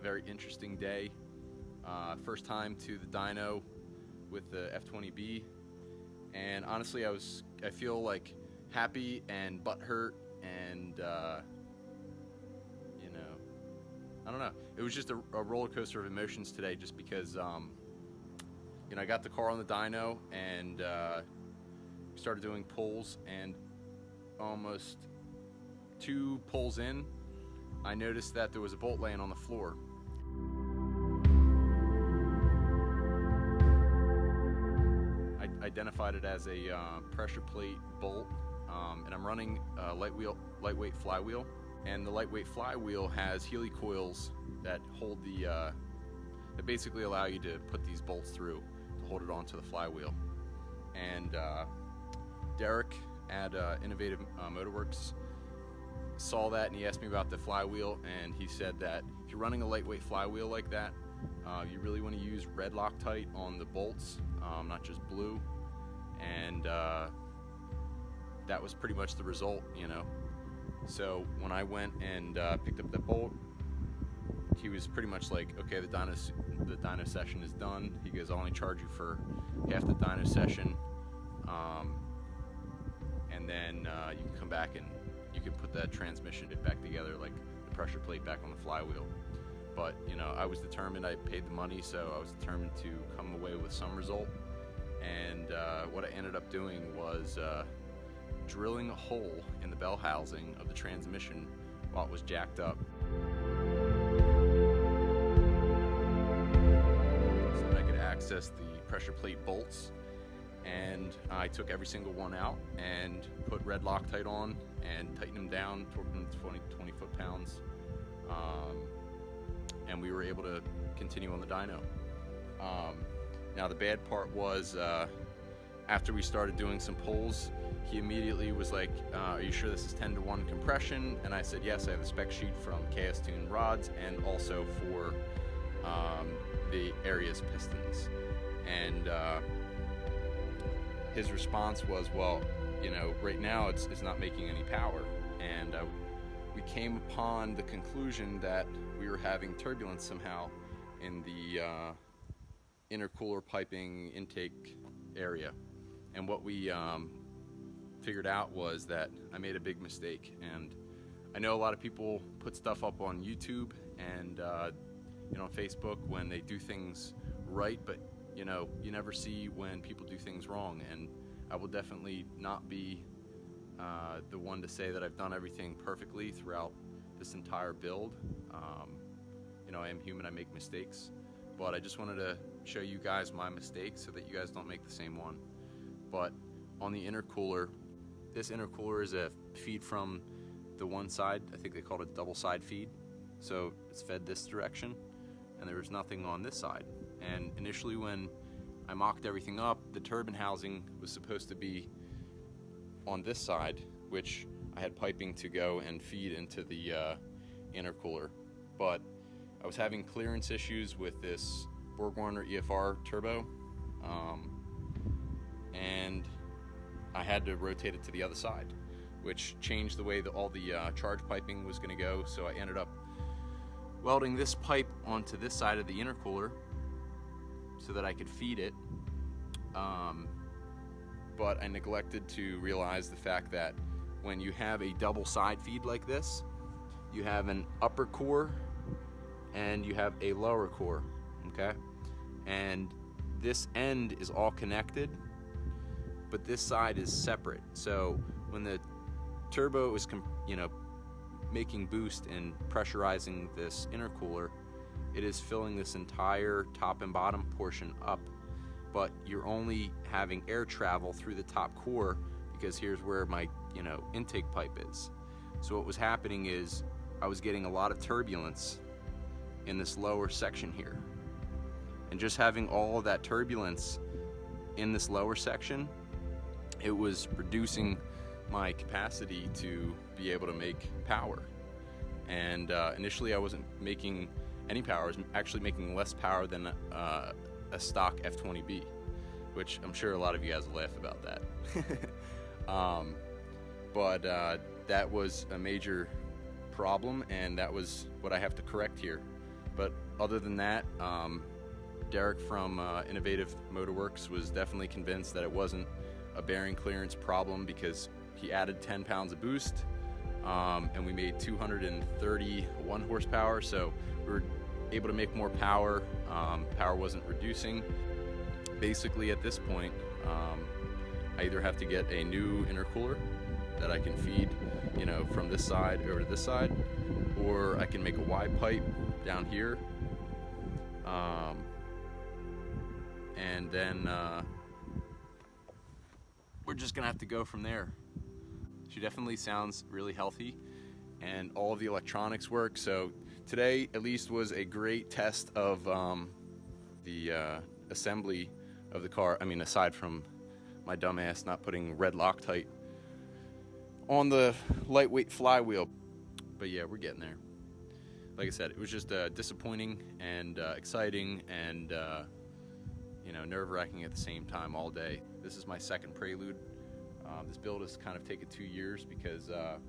very interesting day. First time to the dyno with the F20B, and honestly I feel like happy and butthurt and you know, I don't know, it was just a roller coaster of emotions today, just because you know, I got the car on the dyno and started doing pulls, and almost 2 pulls in I noticed that there was a bolt laying on the floor. I identified it as a pressure plate bolt, and I'm running a lightweight flywheel, and the lightweight flywheel has Healy coils that hold that basically allow you to put these bolts through to hold it onto the flywheel. And Derek at Innovative Motorworks saw that, and he asked me about the flywheel, and he said that if you're running a lightweight flywheel like that, you really want to use red Loctite on the bolts, not just blue. And that was pretty much the result, you know. So when I went and picked up the bolt, he was pretty much like, okay, the dyno session is done. He goes, I'll only charge you for half the dyno session, and then you can come back and you can put that transmission back together, like the pressure plate back on the flywheel. But you know, I was determined. I paid the money, so I was determined to come away with some result. And what I ended up doing was drilling a hole in the bell housing of the transmission while it was jacked up, so that I could access the pressure plate bolts. And I took every single one out and put red Loctite on and tightened them down, torqued them to 20 foot-pounds, and we were able to continue on the dyno. Now the bad part was, after we started doing some pulls, he immediately was like, are you sure this is 10-to-1 compression? And I said, yes, I have the spec sheet from KS Tune rods and also for the Arias pistons. And his response was, well, you know, right now it's not making any power. And we came upon the conclusion that we were having turbulence somehow in the intercooler piping intake area. And what we figured out was that I made a big mistake. And I know a lot of people put stuff up on YouTube and you know, on Facebook when they do things right, but you know, you never see when people do things wrong. And I will definitely not be the one to say that I've done everything perfectly throughout this entire build. You know, I am human, I make mistakes, but I just wanted to show you guys my mistakes so that you guys don't make the same one. But on the intercooler, this intercooler is a feed from the one side. I think they called it double side feed. So it's fed this direction, and there was nothing on this side. And initially when I mocked everything up, the turbine housing was supposed to be on this side, which I had piping to go and feed into the intercooler. But I was having clearance issues with this BorgWarner EFR turbo, and I had to rotate it to the other side, which changed the way that all the charge piping was going to go. So I ended up welding this pipe onto this side of the intercooler so that I could feed it, but I neglected to realize the fact that when you have a double side feed like this, you have an upper core and you have a lower core, okay? And this end is all connected, but this side is separate. So when the turbo is, you know, making boost and pressurizing this intercooler, it is filling this entire top and bottom portion up, but you're only having air travel through the top core because here's where my, you know, intake pipe is. So what was happening is I was getting a lot of turbulence in this lower section here, and just having all of that turbulence in this lower section, it was reducing my capacity to be able to make power. And initially I wasn't making any power. I was actually making less power than a stock F20B, which I'm sure a lot of you guys will laugh about that. But that was a major problem, and that was what I have to correct here. But other than that, Derek from Innovative Motorworks was definitely convinced that it wasn't a bearing clearance problem because he added 10 pounds of boost, and we made 231 horsepower, so we were able to make more power. Power wasn't reducing. Basically at this point, I either have to get a new intercooler that I can feed, you know, from this side over to this side, or I can make a wide pipe down here, and then we're just gonna have to go from there. She definitely sounds really healthy, and all of the electronics work. So today at least was a great test of the assembly of the car. I mean, aside from my dumbass not putting red Loctite on the lightweight flywheel. But yeah, we're getting there. Like I said, it was just disappointing and exciting and you know, nerve-wracking at the same time all day. This is my second prelude. This build has kind of taken 2 years because I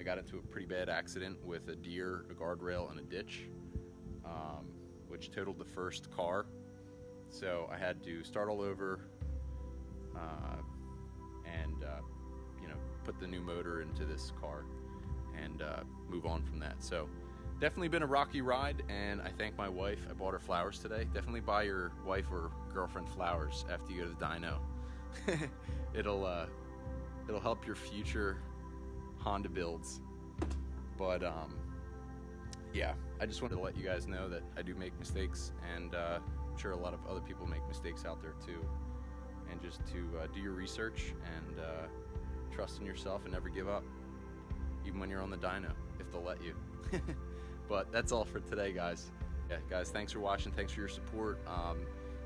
got into a pretty bad accident with a deer, a guardrail, and a ditch, which totaled the first car. So I had to start all over and you know, put the new motor into this car and move on from that. So definitely been a rocky ride, and I thank my wife. I bought her flowers today. Definitely buy your wife or girlfriend flowers after you go to the dyno. It'll help your future Honda builds. But yeah, I just wanted to let you guys know that I do make mistakes, and I'm sure a lot of other people make mistakes out there too. And just to do your research and trust in yourself and never give up, even when you're on the dyno, if they'll let you. But that's all for today, guys. Yeah, guys, thanks for watching. Thanks for your support.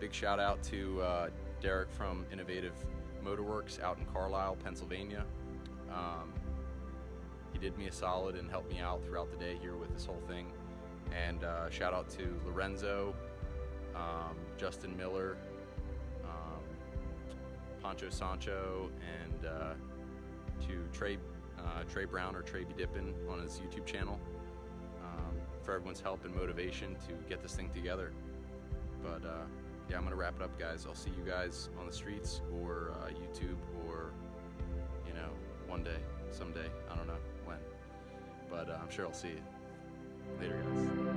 Big shout out to Derek from Innovative Motorworks out in Carlisle, Pennsylvania. He did me a solid and helped me out throughout the day here with this whole thing. And shout out to Lorenzo, Justin Miller, Pancho Sancho, and to Trey Brown, or Trey Be Dippin' on his YouTube channel, for everyone's help and motivation to get this thing together. But yeah, I'm gonna wrap it up, guys. I'll see you guys on the streets or YouTube, or you know, one day, someday, I don't know when, but I'm sure I'll see you later, guys.